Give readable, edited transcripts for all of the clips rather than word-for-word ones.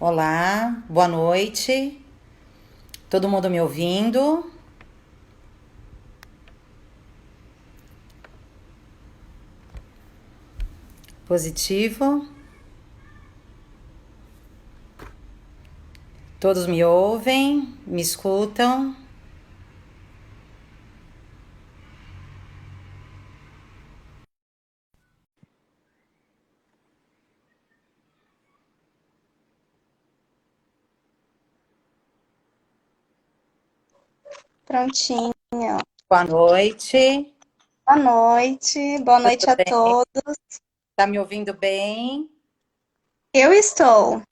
Olá, boa noite. Todo mundo me ouvindo? Positivo? Todos me ouvem? Me escutam? Prontinho. Boa noite. Boa noite. Boa Tudo noite a bem? todos. Tá me ouvindo bem? Eu estou.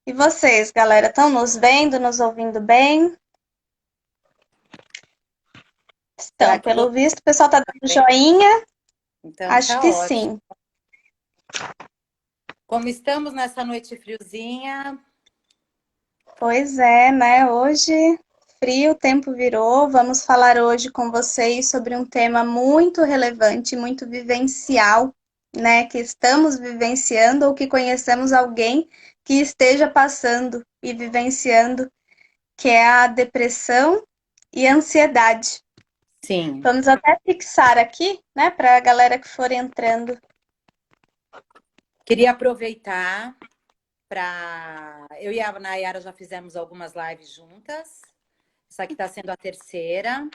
E vocês, galera, estão nos vendo, nos ouvindo bem? Será Então, que todo pelo visto, o pessoal está mundo tá dando bem? joinha. Então Acho tá que ótimo. sim. Como estamos nessa noite friozinha? Pois é, né? Hoje, frio, o tempo virou. Vamos falar hoje com vocês sobre um tema muito relevante, muito vivencial, né? Que estamos vivenciando ou que conhecemos alguém que esteja passando e vivenciando, que é a depressão e a ansiedade. Sim. Vamos até fixar aqui, né, para a galera que for entrando. Queria aproveitar para. Eu e a Nayara já fizemos algumas lives juntas. Essa aqui está sendo a terceira.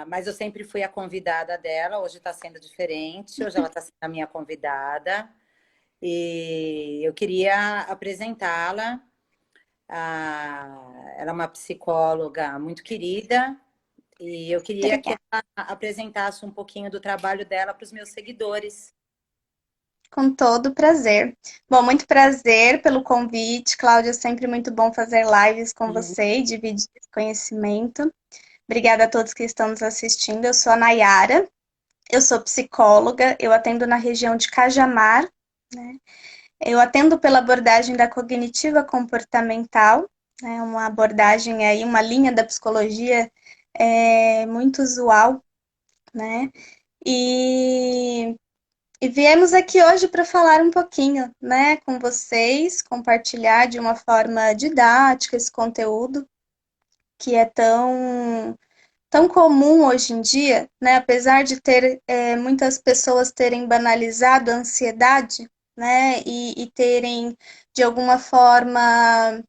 Mas eu sempre fui a convidada dela, hoje está sendo diferente, hoje ela está sendo a minha convidada. E eu queria apresentá-la. Ela é uma psicóloga muito querida, e eu queria que Obrigada. ela apresentasse um pouquinho do trabalho dela para os meus seguidores. Com todo prazer. Bom, muito prazer pelo convite, Cláudia. É sempre muito bom fazer lives com Uhum. você e dividir esse conhecimento. Obrigada a todos que estão nos assistindo. Eu sou a Nayara, eu sou psicóloga, eu atendo na região de Cajamar, né? Eu atendo pela abordagem da cognitiva comportamental, né? Uma abordagem aí, uma linha da psicologia muito usual, né? E viemos aqui hoje para falar um pouquinho, né, com vocês, compartilhar de uma forma didática esse conteúdo que é tão comum hoje em dia, né, apesar de ter muitas pessoas terem banalizado a ansiedade, né, e terem de alguma forma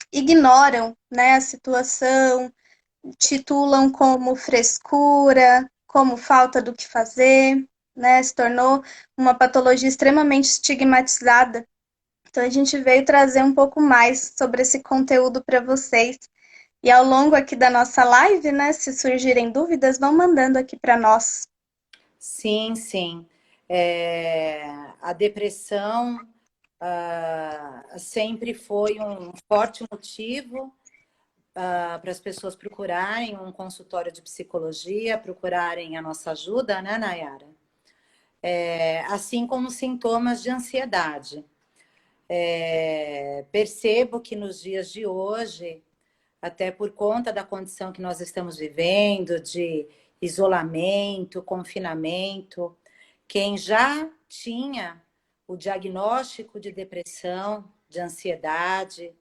ignoram, né, a situação, titulam como frescura, como falta do que fazer, né? Se tornou uma patologia extremamente estigmatizada. Então a gente veio trazer um pouco mais sobre esse conteúdo para vocês. E ao longo aqui da nossa live, né, se surgirem dúvidas, vão mandando aqui para nós. Sim, sim. É, a depressão sempre foi um forte motivo para as pessoas procurarem um consultório de psicologia, procurarem a nossa ajuda, né, Nayara? Assim como sintomas de ansiedade. Percebo que nos dias de hoje, até por conta da condição que nós estamos vivendo, de isolamento, confinamento, quem já tinha o diagnóstico de depressão, de ansiedade,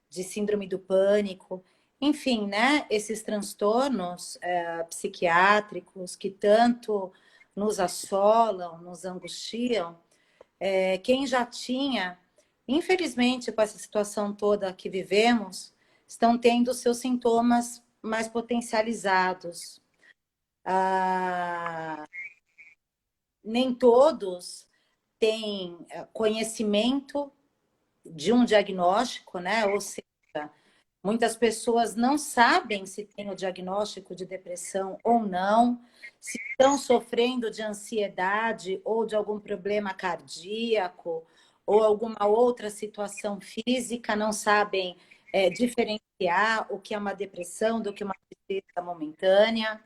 de síndrome do pânico, enfim, né? Esses transtornos psiquiátricos que tanto nos assolam, nos angustiam, quem já tinha, infelizmente, com essa situação toda que vivemos, estão tendo seus sintomas mais potencializados. Ah, Nem todos têm conhecimento de um diagnóstico, né? Ou seja, muitas pessoas não sabem se têm o diagnóstico de depressão ou não, se estão sofrendo de ansiedade ou de algum problema cardíaco ou alguma outra situação física, não sabem diferenciar o que é uma depressão do que uma tristeza momentânea.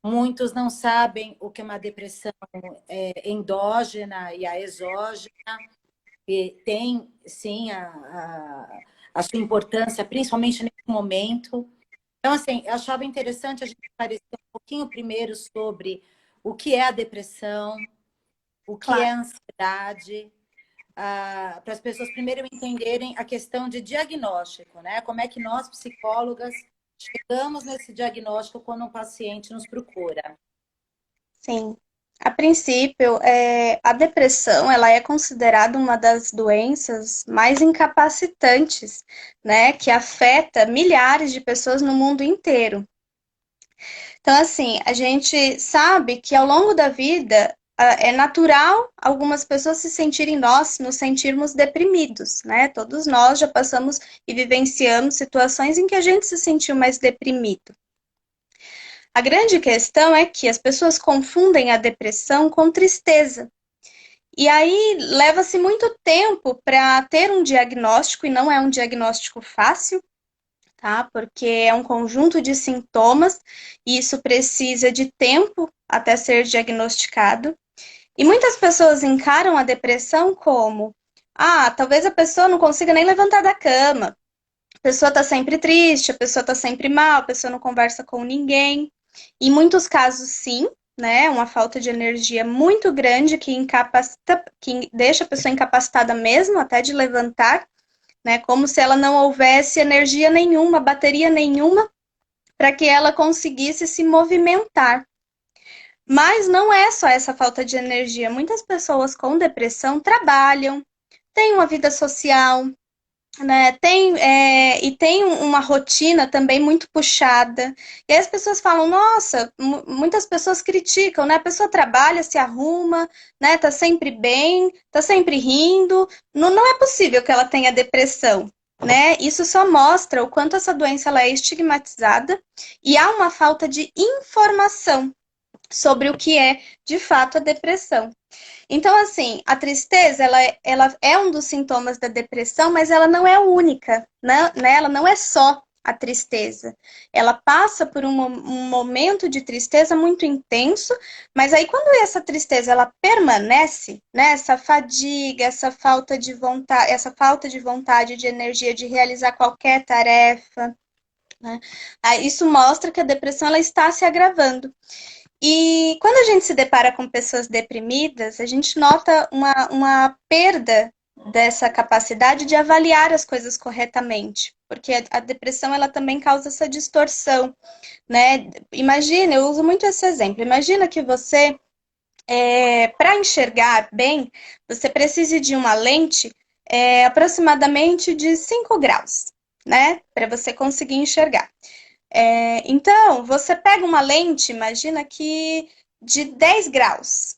Muitos não sabem o que é uma depressão endógena e a exógena, e tem, sim, a sua importância, principalmente nesse momento. Então, assim, eu achava interessante a gente esclarecer um pouquinho primeiro sobre o que é a depressão, o que é Claro. a ansiedade, para as pessoas primeiro entenderem a questão de diagnóstico, né? Como é que nós, psicólogas, chegamos nesse diagnóstico quando um paciente nos procura. Sim. A princípio, a depressão, ela é considerada uma das doenças mais incapacitantes, né, que afeta milhares de pessoas no mundo inteiro. Então, assim, a gente sabe que ao longo da vida é natural algumas pessoas se sentirem, nós nos sentirmos deprimidos, né? Todos nós já passamos e vivenciamos situações em que a gente se sentiu mais deprimido. A grande questão é que as pessoas confundem a depressão com tristeza. E aí leva-se muito tempo para ter um diagnóstico, e não é um diagnóstico fácil, tá? Porque é um conjunto de sintomas e isso precisa de tempo até ser diagnosticado. E muitas pessoas encaram a depressão como: ah, talvez a pessoa não consiga nem levantar da cama, a pessoa está sempre triste, a pessoa está sempre mal, a pessoa não conversa com ninguém. Em muitos casos, sim, né? Uma falta de energia muito grande que incapacita, que deixa a pessoa incapacitada mesmo até de levantar, né? Como se ela não houvesse energia nenhuma, bateria nenhuma, para que ela conseguisse se movimentar. Mas não é só essa falta de energia. Muitas pessoas com depressão trabalham, têm uma vida social, né? Tem uma rotina também muito puxada. E aí as pessoas falam, nossa, muitas pessoas criticam, né? A pessoa trabalha, se arruma, né? Tá sempre bem, tá sempre rindo. Não, não é possível que ela tenha depressão, né? Isso só mostra o quanto essa doença ela é estigmatizada e há uma falta de informação sobre o que é de fato a depressão. Então, assim, a tristeza, ela é um dos sintomas da depressão, mas ela não é única, né? Ela não é só a tristeza. Ela passa por um momento de tristeza muito intenso, mas aí quando essa tristeza, ela permanece, né? Essa fadiga, essa falta de vontade, de energia de realizar qualquer tarefa, né? Aí isso mostra que a depressão, ela está se agravando. E quando a gente se depara com pessoas deprimidas, a gente nota uma perda dessa capacidade de avaliar as coisas corretamente, porque a depressão ela também causa essa distorção, né? Imagina, eu uso muito esse exemplo. Imagina que você, para enxergar bem, você precise de uma lente aproximadamente de 5 graus, né? Para você conseguir enxergar. Então, você pega uma lente, imagina que de 10 graus.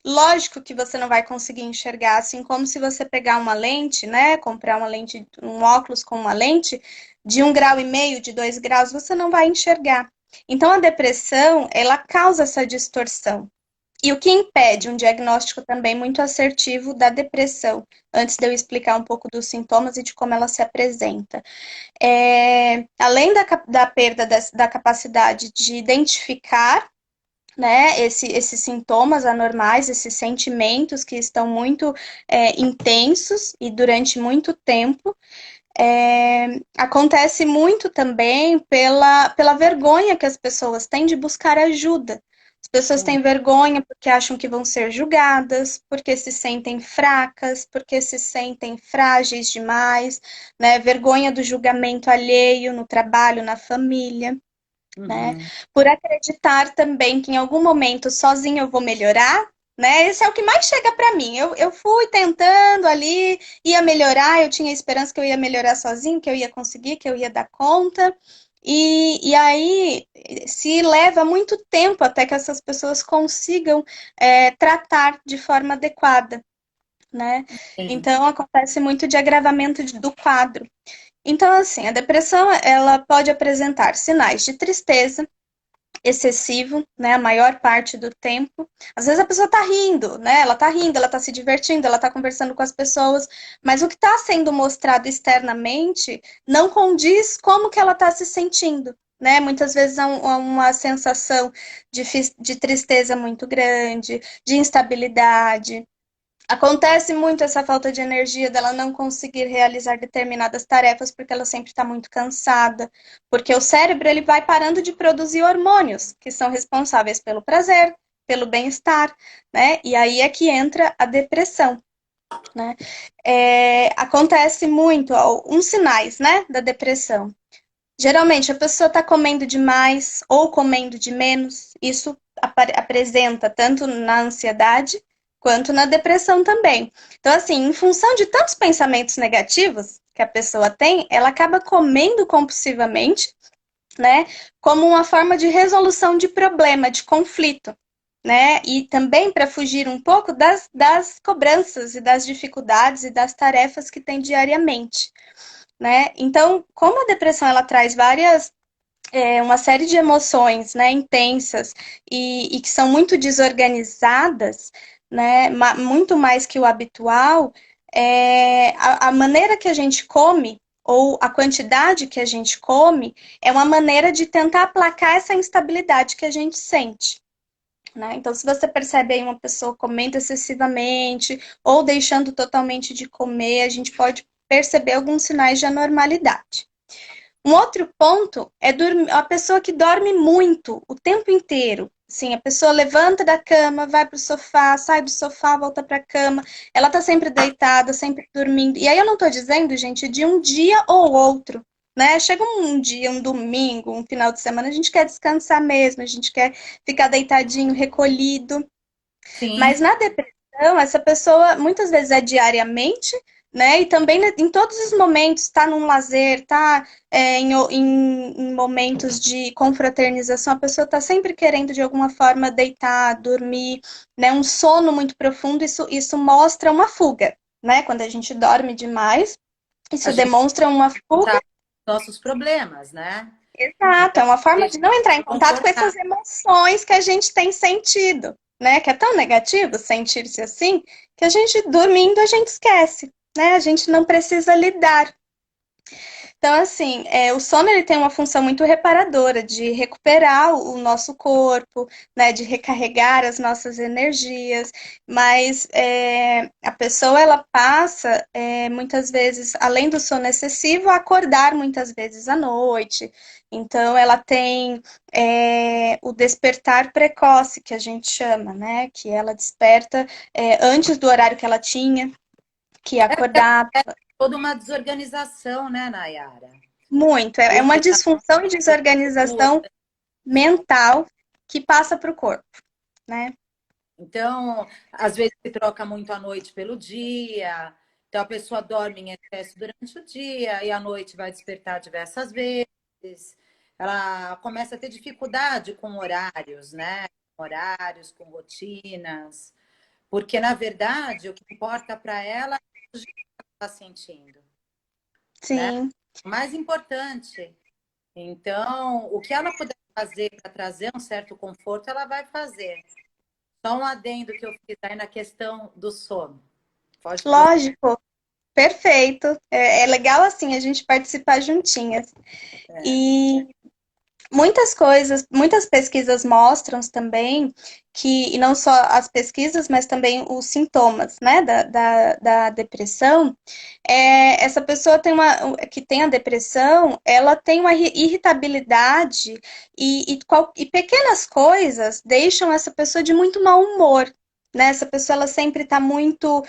Lógico que você não vai conseguir enxergar, assim como se você pegar uma lente, né? Comprar uma lente, um óculos com uma lente de 1,5 grau, de 2 graus, você não vai enxergar. Então, a depressão, ela causa essa distorção. E o que impede um diagnóstico também muito assertivo da depressão, antes de eu explicar um pouco dos sintomas e de como ela se apresenta. Além da perda da capacidade de identificar, né, esses sintomas anormais, esses sentimentos que estão muito intensos e durante muito tempo, acontece muito também pela vergonha que as pessoas têm de buscar ajuda. As pessoas têm vergonha porque acham que vão ser julgadas, porque se sentem fracas, porque se sentem frágeis demais, né? Vergonha do julgamento alheio no trabalho, na família, né? Por acreditar também que em algum momento sozinho eu vou melhorar, né? Esse é o que mais chega para mim. Eu fui tentando ali, ia melhorar, eu tinha esperança que eu ia melhorar sozinho, que eu ia conseguir, que eu ia dar conta. E aí se leva muito tempo até que essas pessoas consigam tratar de forma adequada, né? Sim. Então acontece muito de agravamento do quadro. Então, assim, a depressão ela pode apresentar sinais de tristeza excessivo, né, a maior parte do tempo. Às vezes a pessoa tá rindo, né? Ela tá rindo, ela tá se divertindo, ela tá conversando com as pessoas, mas o que está sendo mostrado externamente não condiz como que ela tá se sentindo, né? Muitas vezes há uma sensação de tristeza muito grande, de instabilidade. Acontece muito essa falta de energia dela não conseguir realizar determinadas tarefas porque ela sempre está muito cansada, porque o cérebro ele vai parando de produzir hormônios que são responsáveis pelo prazer, pelo bem-estar, né? E aí é que entra a depressão. né? Acontece muito, ó, uns sinais, né, da depressão. Geralmente a pessoa está comendo demais ou comendo de menos. Isso apresenta tanto na ansiedade quanto na depressão também. Então, assim, em função de tantos pensamentos negativos que a pessoa tem, ela acaba comendo compulsivamente, né, como uma forma de resolução de problema, de conflito, né, e também para fugir um pouco das cobranças e das dificuldades e das tarefas que tem diariamente, né. Então, como a depressão ela traz uma série de emoções, né, intensas e que são muito desorganizadas, né, muito mais que o habitual, a maneira que a gente come ou a quantidade que a gente come é uma maneira de tentar aplacar essa instabilidade que a gente sente. Né? Então, se você percebe aí uma pessoa comendo excessivamente ou deixando totalmente de comer, a gente pode perceber alguns sinais de anormalidade. Um outro ponto é a pessoa que dorme muito, o tempo inteiro. Sim, a pessoa levanta da cama, vai para o sofá, sai do sofá, volta para a cama. Ela tá sempre deitada, sempre dormindo. E aí eu não estou dizendo, gente, de um dia ou outro, né? Chega um dia, um domingo, um final de semana, a gente quer descansar mesmo, a gente quer ficar deitadinho, recolhido. Sim, Mas na depressão, essa pessoa muitas vezes é diariamente, né? E também em todos os momentos está num lazer, está em momentos de confraternização, a pessoa está sempre querendo de alguma forma deitar, dormir, né? Um sono muito profundo, isso mostra uma fuga, né? Quando a gente dorme demais, a isso gente demonstra uma fuga. contar nossos problemas, né? Exato, Então, é uma forma deixa de não entrar em contato com confortável. essas emoções que a gente tem sentido, né? Que é tão negativo sentir-se assim, que a gente dormindo a gente esquece, né? A gente não precisa lidar. Então, assim, o sono ele tem uma função muito reparadora de recuperar o nosso corpo, né, de recarregar as nossas energias, mas a pessoa ela passa muitas vezes, além do sono excessivo, a acordar muitas vezes à noite. Então, ela tem o despertar precoce, que a gente chama, né, que ela desperta antes do horário que ela tinha que acordar. Toda uma desorganização, né, Nayara? Muito. É uma Porque tá disfunção e desorganização mental que passa para o corpo, né? então, às vezes se troca muito a noite pelo dia, então a pessoa dorme em excesso durante o dia e à noite vai despertar diversas vezes. Ela começa a ter dificuldade com horários, né? Horários, com rotinas, porque na verdade o que importa para ela é o que ela está sentindo, né? Sim. O mais importante. Então, o que ela puder fazer para trazer um certo conforto, ela vai fazer. Só um adendo que eu fiz aí na questão do sono. Pode prosseguir. Lógico, perfeito. É legal assim a gente participar juntinhas. E muitas coisas, muitas pesquisas mostram também que, e não só as pesquisas, mas também os sintomas, né, da depressão, essa pessoa que tem a depressão, ela tem uma irritabilidade e pequenas coisas deixam essa pessoa de muito mau humor, né, essa pessoa ela sempre está muito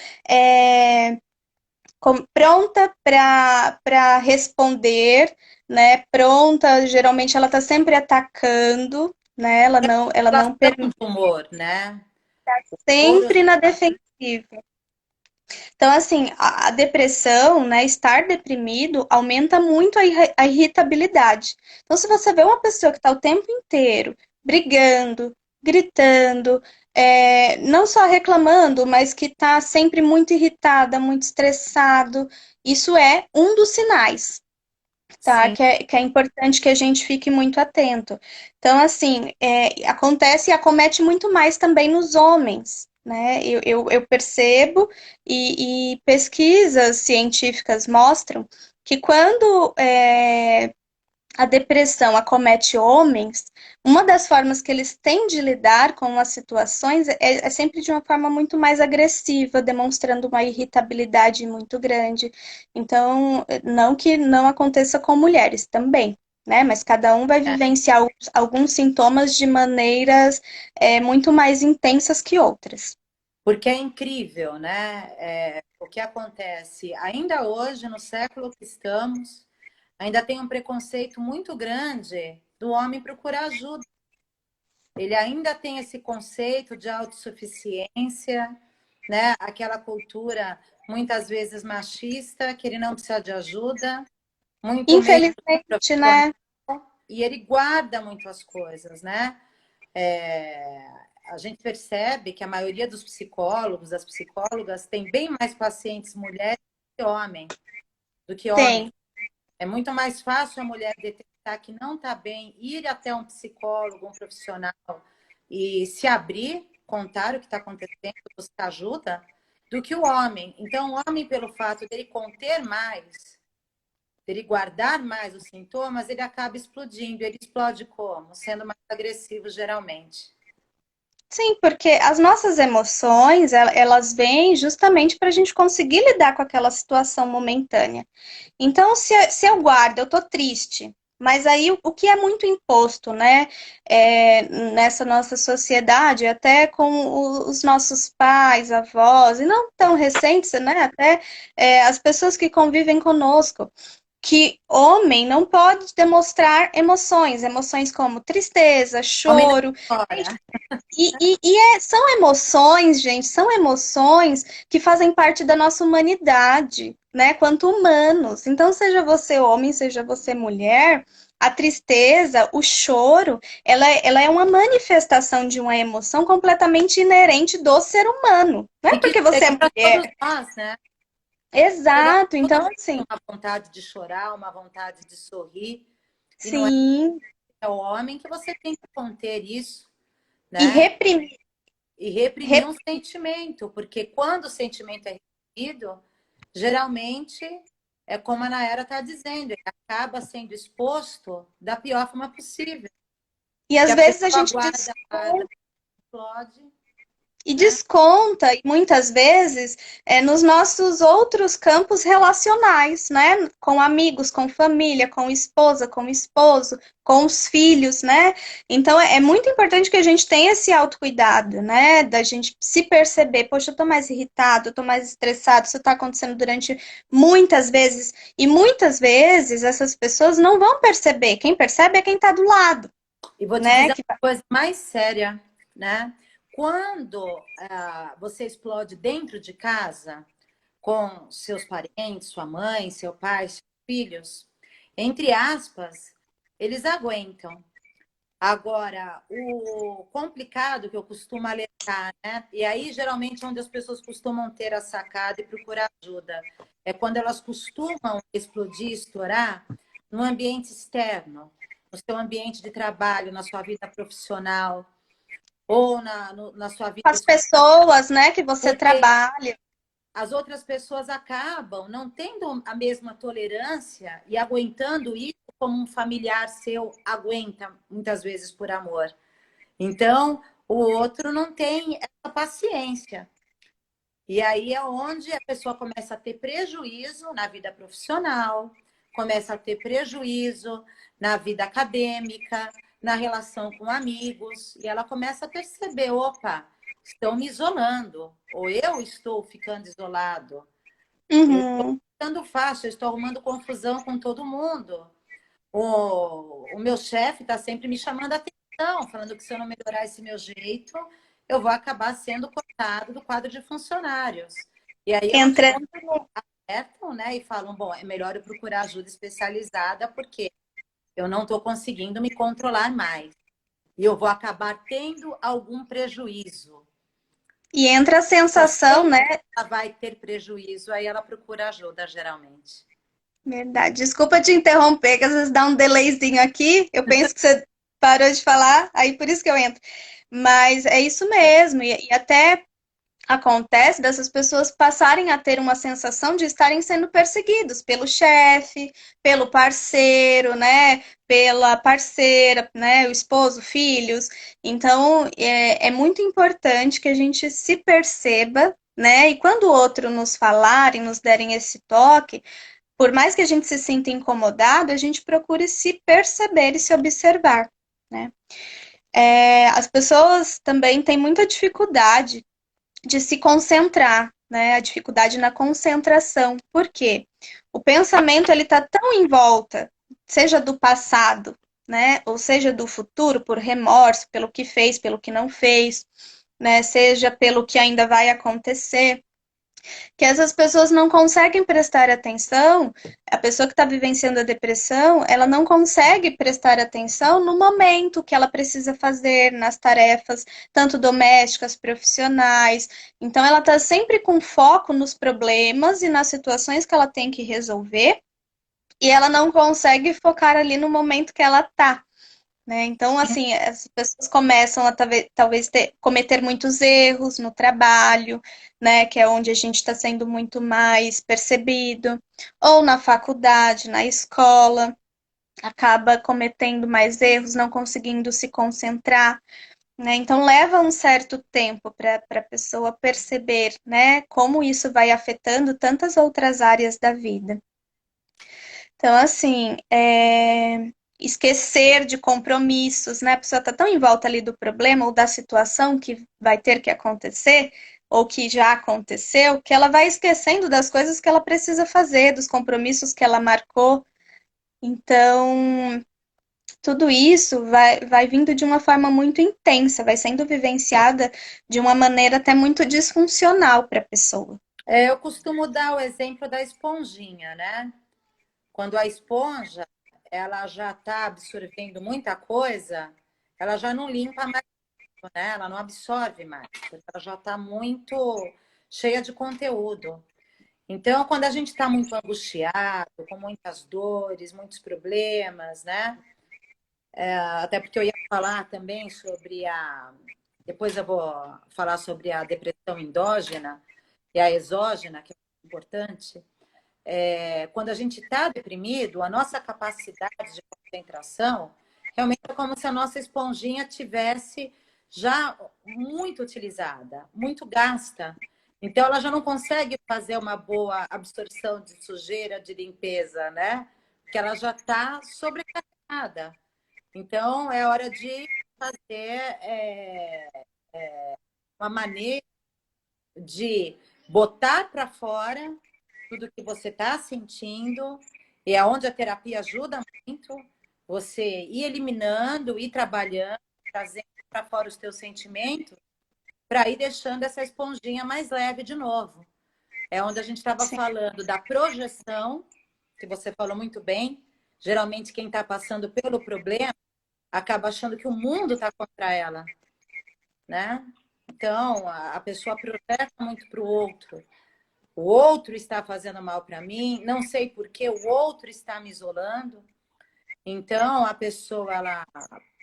pronta para responder, né? Pronta, geralmente ela está sempre atacando, né? Ela não Flutuação permite, de humor, né? Humor, sempre na defensiva. Então, assim, a depressão, né? Estar deprimido aumenta muito a irritabilidade. Então, se você vê uma pessoa que está o tempo inteiro brigando, gritando, não só reclamando, mas que está sempre muito irritada, muito estressado, isso é um dos sinais, tá? sim. Que é importante que a gente fique muito atento. Então, assim, acontece e acomete muito mais também nos homens, né? Eu percebo e pesquisas científicas mostram que quando a depressão acomete homens, uma das formas que eles têm de lidar com as situações é sempre de uma forma muito mais agressiva, demonstrando uma irritabilidade muito grande. Então, não que não aconteça com mulheres também, né? Mas cada um vai É. vivenciar alguns sintomas de maneiras muito mais intensas que outras. Porque é incrível, né? O que acontece. Ainda hoje, no século que estamos, ainda tem um preconceito muito grande do homem procurar ajuda. Ele ainda tem esse conceito de autossuficiência, né? Aquela cultura muitas vezes machista, que ele não precisa de ajuda, muito menos Infelizmente, profissional, né? e ele guarda muito as coisas, né? A gente percebe que a maioria dos psicólogos, das psicólogas, tem bem mais pacientes mulheres do que homens. Tem. É muito mais fácil a mulher detectar que não está bem, ir até um psicólogo, um profissional e se abrir, contar o que está acontecendo, buscar ajuda, do que o homem. Então, o homem, pelo fato dele conter mais, dele guardar mais os sintomas, ele acaba explodindo. Ele explode como? Sendo mais agressivo, geralmente. Sim, porque as nossas emoções, elas vêm justamente para a gente conseguir lidar com aquela situação momentânea. Então, se eu guardo, eu tô triste, mas aí o que é muito imposto, né, nessa nossa sociedade, até com os nossos pais, avós, e não tão recentes, né, até as pessoas que convivem conosco, que homem não pode demonstrar emoções, emoções como tristeza, Homem não choro. chora. São emoções, gente, são emoções que fazem parte da nossa humanidade, né? Quanto humanos. Então, seja você homem, seja você mulher, a tristeza, o choro, ela é uma manifestação de uma emoção completamente inerente do ser humano. Não é E que porque você é chega para todos mulher. nós, né? Exato. Todos Então, têm assim, uma vontade de chorar, uma vontade de sorrir. E não sim. é o homem que você tem que conter isso, E né? reprimir. E reprimir um sentimento, porque quando o sentimento é reprimido, geralmente é como a Nayara está dizendo, ele acaba sendo exposto da pior forma possível. E Que às a vezes a pessoa gente guarda, guarda, explode, e né? desconta, e muitas vezes, nos nossos outros campos relacionais, né? Com amigos, com família, com esposa, com esposo, com os filhos, né? Então, é muito importante que a gente tenha esse autocuidado, né? Da gente se perceber, poxa, eu tô mais irritado, eu tô mais estressado, isso tá acontecendo durante muitas vezes, e muitas vezes essas pessoas não vão perceber, quem percebe é quem tá do lado, E vou te né? dizer uma coisa mais séria, né? Quando você explode dentro de casa, com seus parentes, sua mãe, seu pai, seus filhos, entre aspas, eles aguentam. Agora, o complicado que eu costumo alertar, né? E aí, geralmente, onde as pessoas costumam ter a sacada e procurar ajuda, é quando elas costumam explodir, estourar no ambiente externo, no seu ambiente de trabalho, na sua vida profissional ou na sua vida As escolar, pessoas, né, que você porque trabalha. as outras pessoas acabam não tendo a mesma tolerância e aguentando isso como um familiar seu aguenta, muitas vezes por amor. Então, o outro não tem essa paciência. E aí é onde a pessoa começa a ter prejuízo na vida profissional, começa a ter prejuízo na vida acadêmica, na relação com amigos, e ela começa a perceber, opa, estão me isolando, ou eu estou ficando isolado, eu estou Uhum. ficando fácil, eu estou arrumando confusão com todo mundo. O meu chefe está sempre me chamando a atenção, falando que se eu não melhorar esse meu jeito, eu vou acabar sendo cortado do quadro de funcionários. E aí é onde Entrando, alertam, né, e falam, bom, é melhor eu procurar ajuda especializada porque eu não estou conseguindo me controlar mais. E eu vou acabar tendo algum prejuízo. e entra a Ela sensação, sente né? que ela vai ter prejuízo, aí ela procura ajuda, geralmente. Verdade. Desculpa te interromper, que às vezes dá um delayzinho aqui. Eu penso que você parou de falar, aí por isso que eu entro. Mas é isso mesmo. E até acontece dessas pessoas passarem a ter uma sensação de estarem sendo perseguidos pelo chefe, pelo parceiro, né? Pela parceira, né? O esposo, filhos. Então, é muito importante que a gente se perceba, né? E quando o outro nos falarem, nos derem esse toque, por mais que a gente se sinta incomodado, a gente procure se perceber e se observar, né? As pessoas também têm muita dificuldade de se concentrar, né? A dificuldade na concentração. Por quê? O pensamento ele está tão em volta, seja do passado, né? Ou seja do futuro, por remorso, pelo que fez, pelo que não fez, né? Seja pelo que ainda vai acontecer, que essas pessoas não conseguem prestar atenção, a pessoa que está vivenciando a depressão, ela não consegue prestar atenção no momento que ela precisa fazer, nas tarefas, tanto domésticas, profissionais. Então, ela está sempre com foco nos problemas e nas situações que ela tem que resolver, e ela não consegue focar ali no momento que ela está. Né? Então, assim, as pessoas começam a talvez cometer muitos erros no trabalho, né? Que é onde a gente está sendo muito mais percebido, ou na faculdade, na escola, acaba cometendo mais erros, não conseguindo se concentrar, né? Então, leva um certo tempo para a pessoa perceber, né? Como isso vai afetando tantas outras áreas da vida. Então, assim, esquecer de compromissos, né? A pessoa está tão em volta ali do problema ou da situação que vai ter que acontecer, ou que já aconteceu, que ela vai esquecendo das coisas que ela precisa fazer, dos compromissos que ela marcou. Então, tudo isso vai vindo de uma forma muito intensa, vai sendo vivenciada de uma maneira até muito disfuncional para a pessoa. Eu costumo dar o exemplo da esponjinha, né? Quando a esponja ela já está absorvendo muita coisa, ela já não limpa mais, né? Ela não absorve mais, porque ela já está muito cheia de conteúdo. Então, quando a gente está muito angustiado, com muitas dores, muitos problemas, né? Até porque eu ia falar também sobre a. Depois eu vou falar sobre a depressão endógena e a exógena, que é importante. Quando a gente está deprimido, a nossa capacidade de concentração realmente é como se a nossa esponjinha tivesse já muito utilizada, muito gasta. Então, ela já não consegue fazer uma boa absorção de sujeira, de limpeza, né? Porque ela já está sobrecarregada. Então, é hora de fazer uma maneira de botar para fora tudo que você está sentindo, e é onde a terapia ajuda muito, você ir eliminando, ir trabalhando, trazendo para fora os teus sentimentos, para ir deixando essa esponjinha mais leve de novo. É onde a gente estava falando da projeção, que você falou muito bem. Geralmente, quem está passando pelo problema acaba achando que o mundo está contra ela, né? Então, a pessoa projeta muito para o outro está fazendo mal para mim, não sei por que o outro está me isolando. Então, a pessoa ela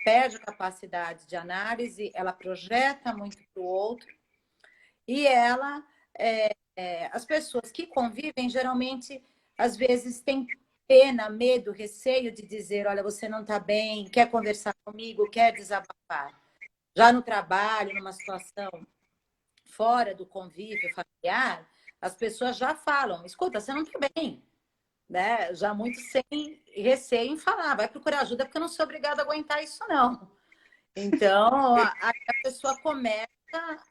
perde a capacidade de análise, ela projeta muito para o outro, e as pessoas que convivem, geralmente, às vezes, têm pena, medo, receio de dizer, olha, você não está bem, quer conversar comigo, quer desabafar. Já no trabalho, numa situação fora do convívio familiar, as pessoas já falam, escuta, você não está bem, né? Já muito sem receio em falar, vai procurar ajuda porque eu não sou obrigada a aguentar isso, não. Então, a pessoa começa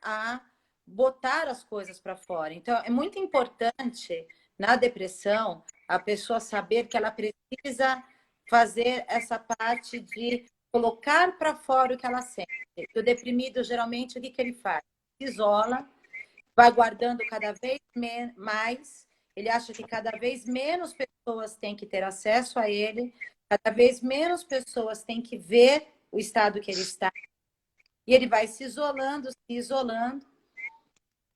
a botar as coisas para fora. Então, é muito importante na depressão a pessoa saber que ela precisa fazer essa parte de colocar para fora o que ela sente. O deprimido, geralmente, o que ele faz? Se isola, vai guardando cada vez mais, ele acha que cada vez menos pessoas têm que ter acesso a ele, cada vez menos pessoas têm que ver o estado que ele está, e ele vai se isolando,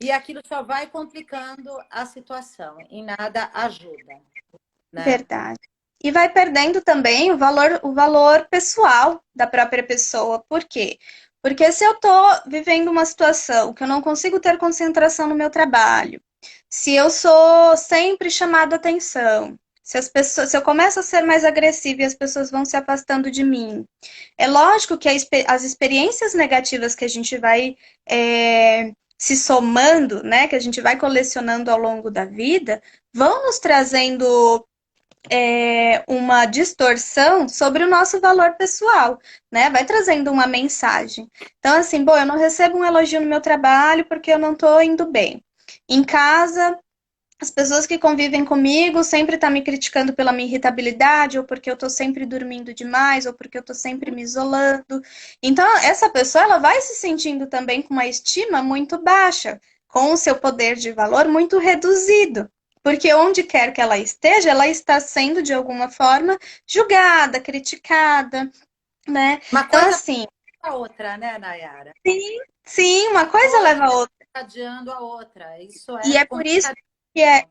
e aquilo só vai complicando a situação, e nada ajuda, né? Verdade. E vai perdendo também o valor pessoal da própria pessoa. Por quê? Porque se eu estou vivendo uma situação que eu não consigo ter concentração no meu trabalho, se eu sou sempre chamada atenção, se eu começo a ser mais agressiva e as pessoas vão se afastando de mim, é lógico que as experiências negativas que a gente vai se somando, né, que a gente vai colecionando ao longo da vida, vão nos trazendo uma distorção sobre o nosso valor pessoal, né? Vai trazendo uma mensagem. Então, assim, bom, eu não recebo um elogio no meu trabalho porque eu não estou indo bem. Em casa, as pessoas que convivem comigo sempre estão me criticando pela minha irritabilidade, ou porque eu estou sempre dormindo demais, ou porque eu estou sempre me isolando. Então, essa pessoa ela vai se sentindo também com uma estima muito baixa, com o seu poder de valor muito reduzido. Porque onde quer que ela está sendo, de alguma forma, julgada, criticada, né? Uma Então, coisa assim, a outra, né, Nayara? sim, uma coisa Coisa leva a outra. adiando a outra. Isso E é é por isso que é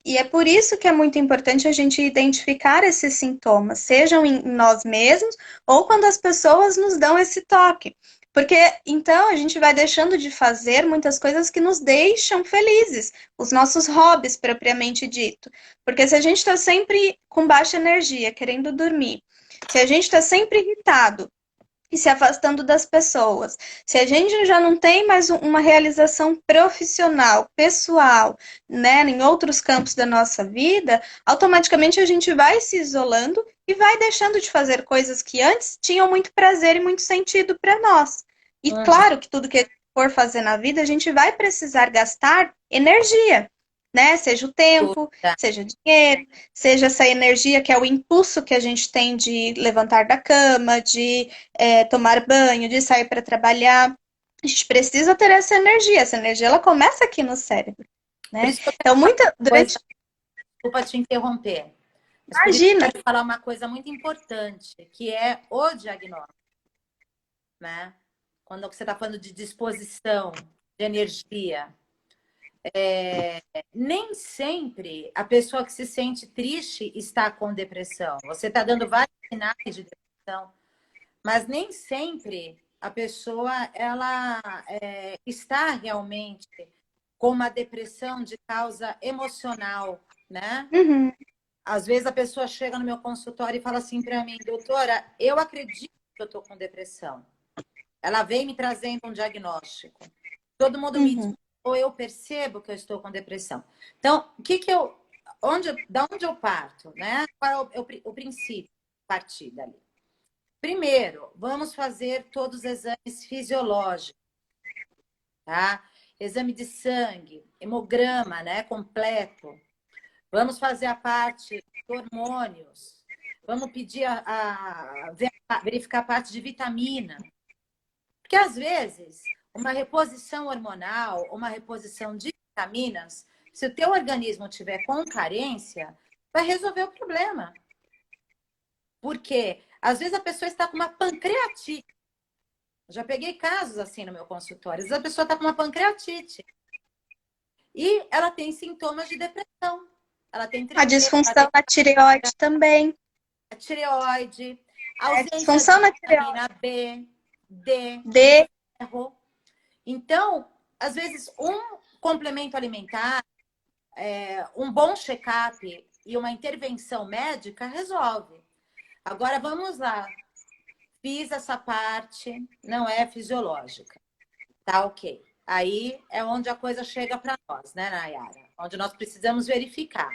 E é por isso que é muito importante a gente identificar esses sintomas, sejam em nós mesmos ou quando as pessoas nos dão esse toque. Porque então a gente vai deixando de fazer muitas coisas que nos deixam felizes, os nossos hobbies propriamente dito. Porque se a gente está sempre com baixa energia, querendo dormir, se a gente está sempre irritado, e se afastando das pessoas. Se a gente já não tem mais uma realização profissional, pessoal, né, em outros campos da nossa vida, automaticamente a gente vai se isolando e vai deixando de fazer coisas que antes tinham muito prazer e muito sentido para nós. E Uhum. claro que tudo que for fazer na vida, a gente vai precisar gastar energia, né? Seja o tempo, Tá. seja dinheiro, seja essa energia que é o impulso que a gente tem de levantar da cama, de tomar banho, de sair para trabalhar. A gente precisa ter essa energia ela começa aqui no cérebro, Por né? isso que eu Então, coisa, durante. desculpa te interromper, mas por isso que eu Imagina, quero falar uma coisa muito importante, que é o diagnóstico, né? Quando você está falando de disposição, de energia, nem sempre a pessoa que se sente triste está com depressão. Você está dando vários sinais de depressão, mas nem sempre a pessoa ela está realmente com uma depressão de causa emocional, né? uhum, Às vezes a pessoa chega no meu consultório e fala assim para mim, doutora, eu acredito que eu estou com depressão. Ela vem me trazendo um diagnóstico. Todo mundo me diz, uhum. ou eu percebo que eu estou com depressão. Então, o que que eu, da onde eu parto, né? Qual é o princípio? Partir dali. Primeiro, vamos fazer todos os exames fisiológicos, tá? Exame de sangue, hemograma, né, completo. Vamos fazer a parte de hormônios. Vamos pedir verificar a parte de vitamina. Porque às vezes, uma reposição hormonal, uma reposição de vitaminas, se o teu organismo tiver com carência, vai resolver o problema. Porque às vezes a pessoa está com uma pancreatite. Já peguei casos assim no meu consultório. Às vezes a pessoa está com uma pancreatite e ela tem sintomas de depressão. Ela tem A tristeza, ela disfunção tem na tireoide também. tireoide, A ausência de disfunção na tireoide vitamina B, D, D. ferro. Então, às vezes, um complemento alimentar, um bom check-up e uma intervenção médica resolve. Agora, vamos lá. Fiz essa parte, não é fisiológica. Tá ok. Aí é onde a coisa chega para nós, né, Nayara? Onde nós precisamos verificar.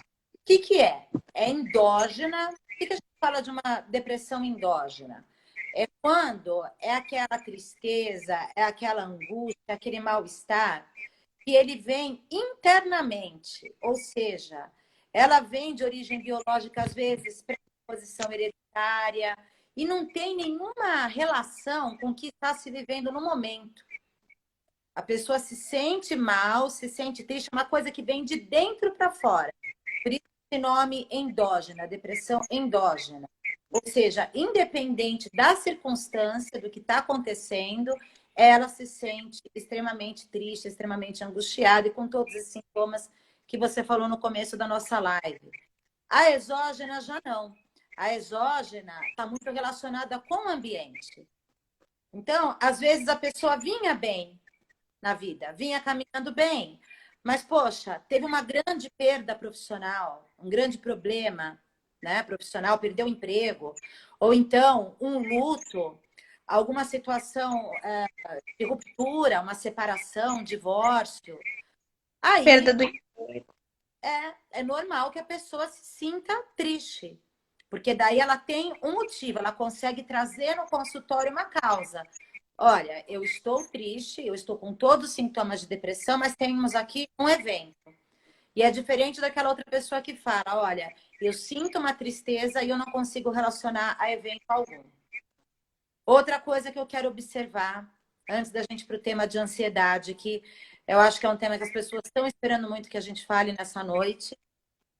O que que é? É endógena. O que que a gente fala de uma depressão endógena? É quando é aquela tristeza, é aquela angústia, aquele mal-estar que ele vem internamente, ou seja, ela vem de origem biológica, às vezes, predisposição hereditária, e não tem nenhuma relação com o que está se vivendo no momento. A pessoa se sente mal, se sente triste, é uma coisa que vem de dentro para fora. Por isso esse nome endógena, depressão endógena. Ou seja, independente da circunstância, do que está acontecendo, ela se sente extremamente triste, extremamente angustiada e com todos esses sintomas que você falou no começo da nossa live. A exógena já não. A exógena está muito relacionada com o ambiente. Então, às vezes a pessoa vinha bem na vida, vinha caminhando bem, mas poxa, teve uma grande perda profissional, um grande problema, né, profissional, perdeu o emprego, ou então um luto, alguma situação de ruptura, uma separação, um divórcio. Aí Perda do. é normal que a pessoa se sinta triste, porque daí ela tem um motivo, ela consegue trazer no consultório uma causa. Olha, eu estou triste, eu estou com todos os sintomas de depressão, mas temos aqui um evento. E é diferente daquela outra pessoa que fala, olha, eu sinto uma tristeza e eu não consigo relacionar a evento algum. Outra coisa que eu quero observar, antes da gente ir para o tema de ansiedade, que eu acho que é um tema que as pessoas estão esperando muito que a gente fale nessa noite,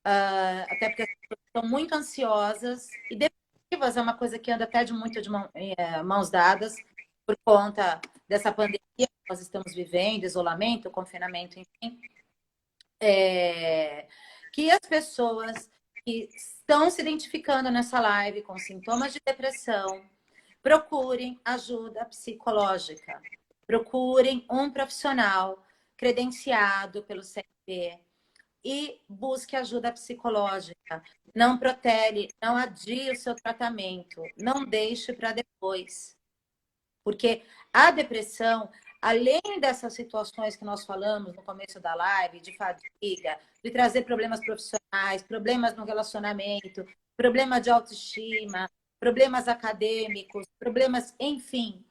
até porque as pessoas estão muito ansiosas e depressivas é uma coisa que anda até de muito de mãos dadas por conta dessa pandemia que nós estamos vivendo, isolamento, confinamento, enfim. Que as pessoas que estão se identificando nessa live com sintomas de depressão procurem ajuda psicológica, procurem um profissional credenciado pelo CRP e busque ajuda psicológica. Não protele, não adie o seu tratamento, não deixe para depois. Porque a depressão, além dessas situações que nós falamos no começo da live, de fadiga, de trazer problemas profissionais, problemas no relacionamento, problema de autoestima, problemas acadêmicos, problemas, enfim,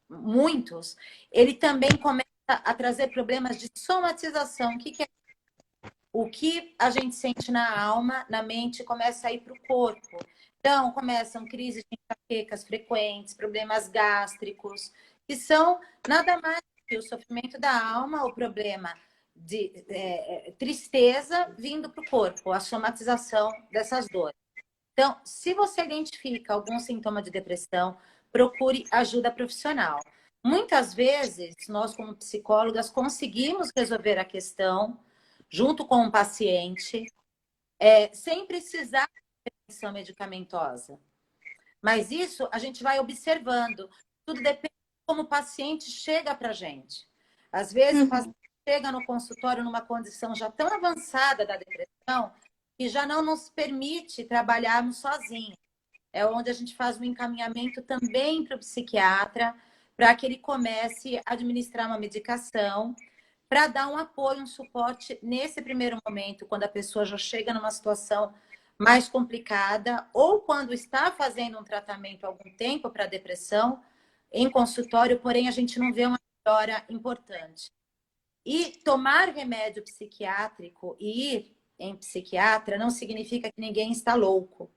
muitos, ele também começa a trazer problemas de somatização. O que é? O que a gente sente na alma, na mente, começa a ir para o corpo. Então, começam crises de enxaquecas frequentes, problemas gástricos, que são nada mais que o sofrimento da alma, o problema de tristeza vindo para o corpo, a somatização dessas dores. Então, se você identifica algum sintoma de depressão, procure ajuda profissional. Muitas vezes, nós, como psicólogas, conseguimos resolver a questão junto com o paciente, sem precisar de intervenção medicamentosa. Mas isso a gente vai observando. Tudo depende de como o paciente chega para a gente. Às vezes, o paciente chega no consultório numa condição já tão avançada da depressão que já não nos permite trabalharmos sozinhos. É onde a gente faz um encaminhamento também para o psiquiatra, para que ele comece a administrar uma medicação, para dar um apoio, um suporte nesse primeiro momento, quando a pessoa já chega numa situação mais complicada, ou quando está fazendo um tratamento há algum tempo para depressão, em consultório, porém a gente não vê uma melhora importante. E tomar remédio psiquiátrico e ir em psiquiatra não significa que ninguém está louco.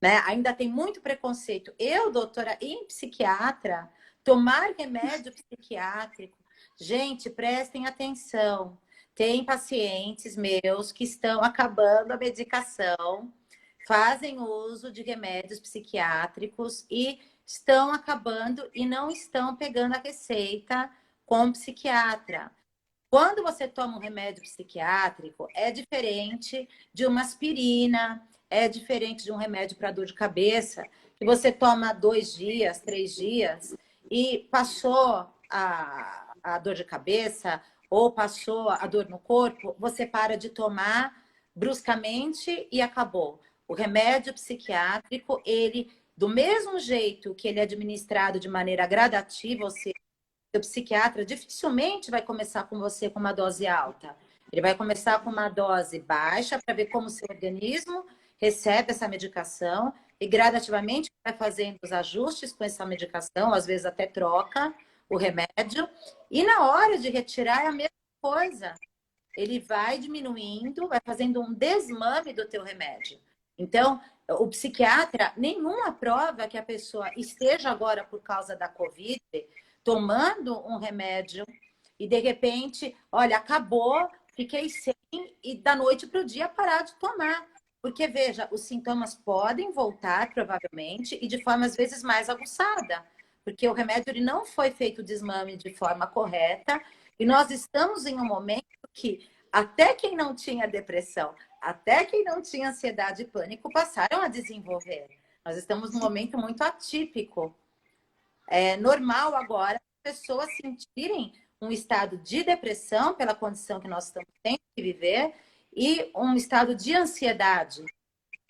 Né? Ainda tem muito preconceito. Eu, doutora, em psiquiatra, tomar remédio psiquiátrico, gente, prestem atenção. Tem pacientes meus que estão acabando a medicação, fazem uso de remédios psiquiátricos e estão acabando e não estão pegando a receita com o psiquiatra. Quando você toma um remédio psiquiátrico, é diferente de uma aspirina, é diferente de um remédio para dor de cabeça, que você toma 2 dias, 3 dias e passou a dor de cabeça ou passou a dor no corpo, você para de tomar bruscamente e acabou. O remédio psiquiátrico, ele, do mesmo jeito que ele é administrado de maneira gradativa, ou seja, o psiquiatra dificilmente vai começar com você com uma dose alta. Ele vai começar com uma dose baixa para ver como o seu organismo recebe essa medicação e gradativamente vai fazendo os ajustes com essa medicação, às vezes até troca o remédio. E na hora de retirar é a mesma coisa. Ele vai diminuindo, vai fazendo um desmame do teu remédio. Então, o psiquiatra nenhum aprova que a pessoa esteja agora por causa da Covid tomando um remédio e de repente, olha, acabou, fiquei sem e da noite para o dia parar de tomar. Porque, veja, os sintomas podem voltar, provavelmente, e de forma, às vezes, mais aguçada. Porque o remédio ele não foi feito o desmame de forma correta e nós estamos em um momento que até quem não tinha depressão, até quem não tinha ansiedade e pânico passaram a desenvolver. Nós estamos num momento muito atípico. É normal agora as pessoas sentirem um estado de depressão pela condição que nós estamos tendo que viver e um estado de ansiedade.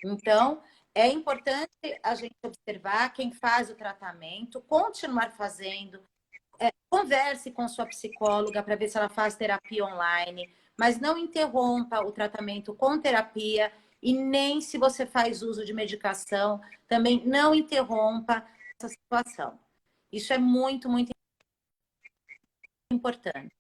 Então, é importante a gente observar quem faz o tratamento, continuar fazendo, converse com sua psicóloga para ver se ela faz terapia online, mas não interrompa o tratamento com terapia e nem se você faz uso de medicação, também não interrompa essa situação. Isso é muito, muito importante.